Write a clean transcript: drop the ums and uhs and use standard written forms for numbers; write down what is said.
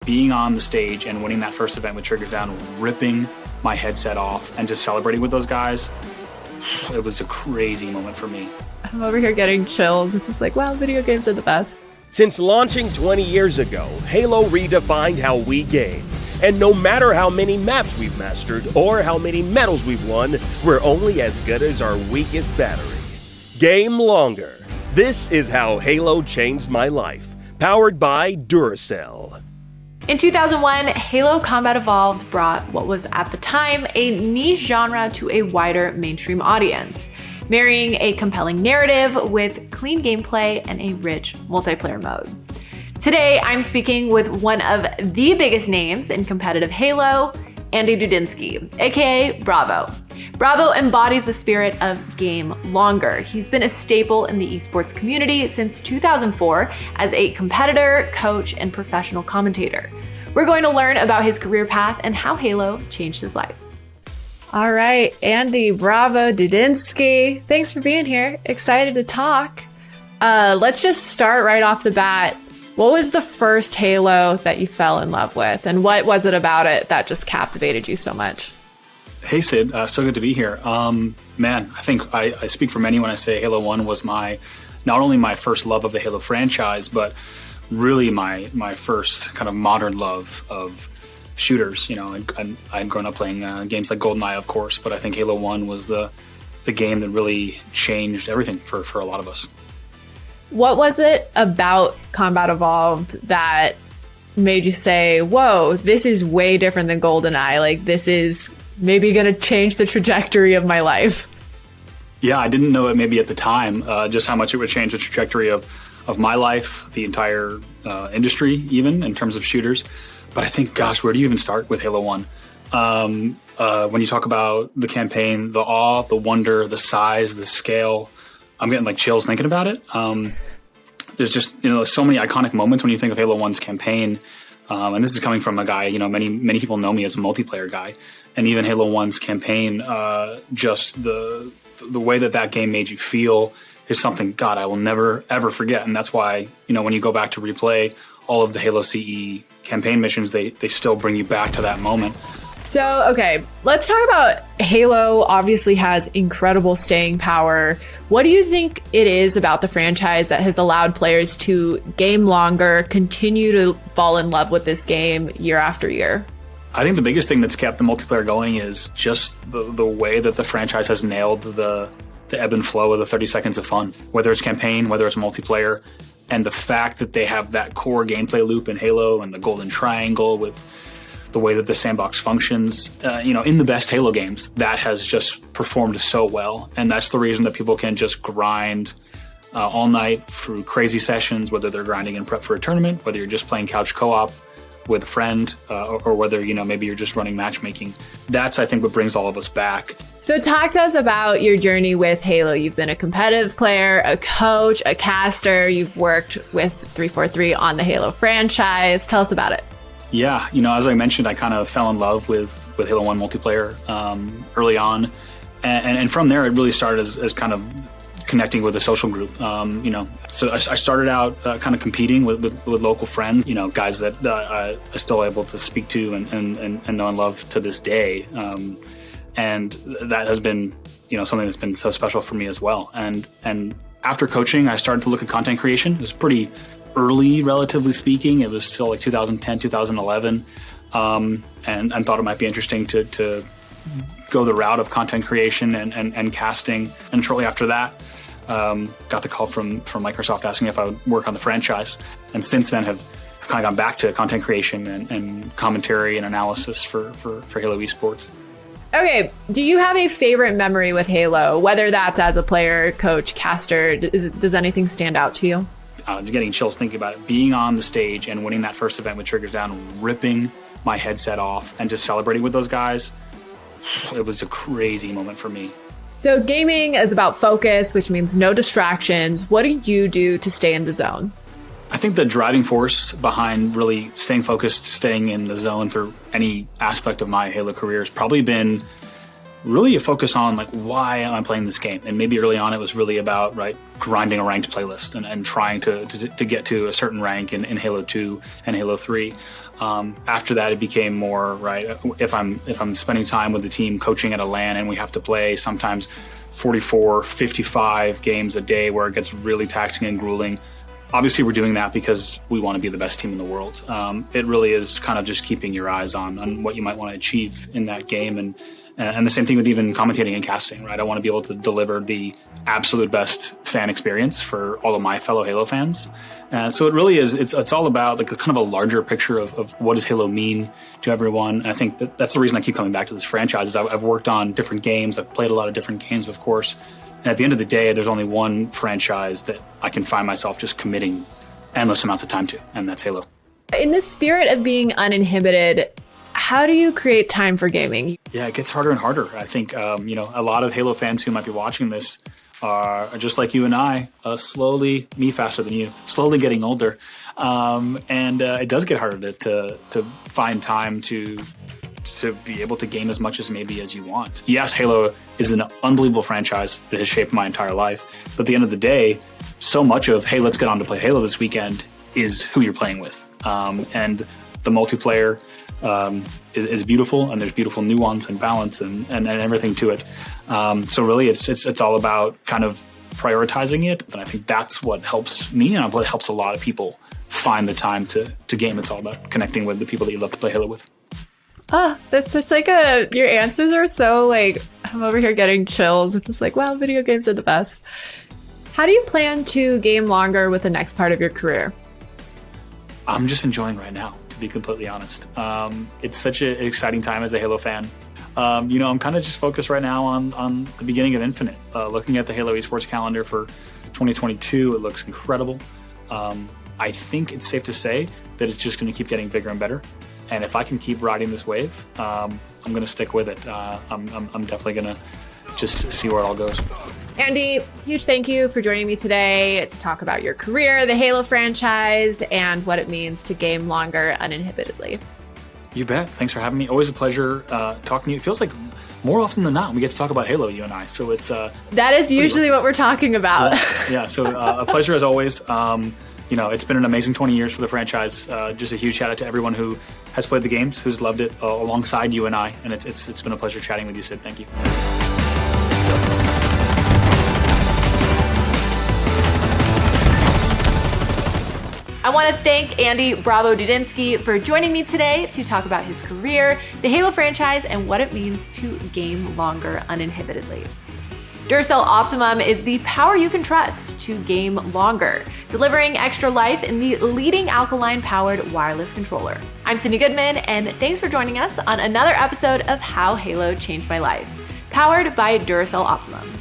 being on the stage and winning that first event with Triggers Down, ripping my headset off and just celebrating with those guys, it was a crazy moment for me. I'm over here getting chills. It's like, wow, video games are the best. Since launching 20 years ago, Halo redefined how we game. And no matter how many maps we've mastered or how many medals we've won, we're only as good as our weakest battery. Game longer. This is how Halo changed my life. Powered by Duracell. In 2001, Halo Combat Evolved brought what was at the time a niche genre to a wider mainstream audience, marrying a compelling narrative with clean gameplay and a rich multiplayer mode. Today, I'm speaking with one of the biggest names in competitive Halo, Andy Dudynsky, aka Bravo. Bravo embodies the spirit of game longer. He's been a staple in the esports community since 2004 as a competitor, coach, and professional commentator. We're going to learn about his career path and how Halo changed his life. All right, Andy, Bravo, Dudynsky, thanks for being here. Excited to talk. Let's just start right off the bat. What was the first Halo that you fell in love with, and what was it about it that just captivated you so much? Hey, Sid. So good to be here. Man, I think I speak for many when I say Halo 1 was not only my first love of the Halo franchise, but really my first kind of modern love of shooters. You know, I had grown up playing games like GoldenEye, of course, but I think Halo 1 was the game that really changed everything for a lot of us. What was it about Combat Evolved that made you say, whoa, this is way different than GoldenEye? Like, this is maybe going to change the trajectory of my life? Yeah, I didn't know it maybe at the time, just how much it would change the trajectory of my life, the entire industry, even in terms of shooters. But I think, gosh, where do you even start with Halo 1? When you talk about the campaign, the awe, the wonder, the size, the scale, I'm getting like chills thinking about it. There's just, so many iconic moments when you think of Halo 1's campaign. And this is coming from a guy, many people know me as a multiplayer guy. And even Halo 1's campaign, just the way that game made you feel is something, God, I will never, ever forget. And that's why, when you go back to replay all of the Halo CE campaign missions, they still bring you back to that moment. So, okay, let's talk about Halo. Obviously has incredible staying power. What do you think it is about the franchise that has allowed players to game longer, continue to fall in love with this game year after year? I think the biggest thing that's kept the multiplayer going is just the way that the franchise has nailed the ebb and flow of the 30 seconds of fun, whether it's campaign, whether it's multiplayer, and the fact that they have that core gameplay loop in Halo and the golden triangle with the way that the sandbox functions, in the best Halo games, that has just performed so well. And that's the reason that people can just grind all night through crazy sessions, whether they're grinding in prep for a tournament, whether you're just playing couch co-op with a friend, or whether, maybe you're just running matchmaking. That's, I think, what brings all of us back. So talk to us about your journey with Halo. You've been a competitive player, a coach, a caster. You've worked with 343 on the Halo franchise. Tell us about it. Yeah, as I mentioned, I kind of fell in love with Halo 1 multiplayer early on. And from there, it really started as kind of connecting with a social group. So I started out kind of competing with local friends, guys that I'm still able to speak to and know and love to this day. And that has been, something that's been so special for me as well. And after coaching, I started to look at content creation. It was pretty early, relatively speaking. It was still like 2010, 2011, and thought it might be interesting to go the route of content creation and casting. And shortly after that, got the call from Microsoft asking if I would work on the franchise. And since then have kind of gone back to content creation and commentary and analysis for Halo Esports. Okay, do you have a favorite memory with Halo, whether that's as a player, coach, caster? Does anything stand out to you? Getting chills thinking about it. Being on the stage and winning that first event with Triggers Down, ripping my headset off and just celebrating with those guys, it was a crazy moment for me. So gaming is about focus, which means no distractions. What do you do to stay in the zone? I think the driving force behind really staying focused, staying in the zone through any aspect of my Halo career has probably been really a focus on like, why am I playing this game? And maybe early on it was really about grinding a ranked playlist and trying to get to a certain rank in Halo 2 and Halo 3. After that, it became more if I'm spending time with the team coaching at a LAN and we have to play sometimes 44, 55 games a day where it gets really taxing and grueling. Obviously, we're doing that because we want to be the best team in the world. It really is kind of just keeping your eyes on what you might want to achieve in that game. And the same thing with even commentating and casting, right? I want to be able to deliver the absolute best fan experience for all of my fellow Halo fans. So it really is, it's all about like a kind of a larger picture of what does Halo mean to everyone. And I think that's the reason I keep coming back to this franchise is I've worked on different games. I've played a lot of different games, of course. And at the end of the day, there's only one franchise that I can find myself just committing endless amounts of time to, and that's Halo. In the spirit of being uninhibited, how do you create time for gaming? Yeah, it gets harder and harder. I think, a lot of Halo fans who might be watching this are just like you and I, me faster than you, slowly getting older. And it does get harder to find time to be able to game as much as maybe as you want. Yes, Halo is an unbelievable franchise that has shaped my entire life. But at the end of the day, so much of, hey, let's get on to play Halo this weekend is who you're playing with. And the multiplayer is beautiful, and there's beautiful nuance and balance and everything to it. So really, it's all about kind of prioritizing it. And I think that's what helps me, and what helps a lot of people find the time to game. It's all about connecting with the people that you love to play Halo with. That's such your answers are so I'm over here getting chills. It's just wow, video games are the best. How do you plan to game longer with the next part of your career? I'm just enjoying right now, to be completely honest. It's such an exciting time as a Halo fan. I'm kind of just focused right now on the beginning of Infinite. Looking at the Halo Esports calendar for 2022, it looks incredible. I think it's safe to say that it's just going to keep getting bigger and better. And if I can keep riding this wave, I'm going to stick with it. I'm definitely going to just see where it all goes. Andy, huge thank you for joining me today to talk about your career, the Halo franchise, and what it means to game longer uninhibitedly. You bet. Thanks for having me. Always a pleasure talking to you. It feels like more often than not we get to talk about Halo, you and I. So it's that is usually what we're talking about. Yeah. So a pleasure as always. It's been an amazing 20 years for the franchise. Just a huge shout out to everyone who has played the games, who's loved it alongside you and I. And it's been a pleasure chatting with you, Sid. Thank you. I want to thank Andy Bravo Dudynsky for joining me today to talk about his career, the Halo franchise, and what it means to game longer uninhibitedly. Duracell Optimum is the power you can trust to game longer, delivering extra life in the leading alkaline-powered wireless controller. I'm Sydnee Goodman, and thanks for joining us on another episode of How Halo Changed My Life, powered by Duracell Optimum.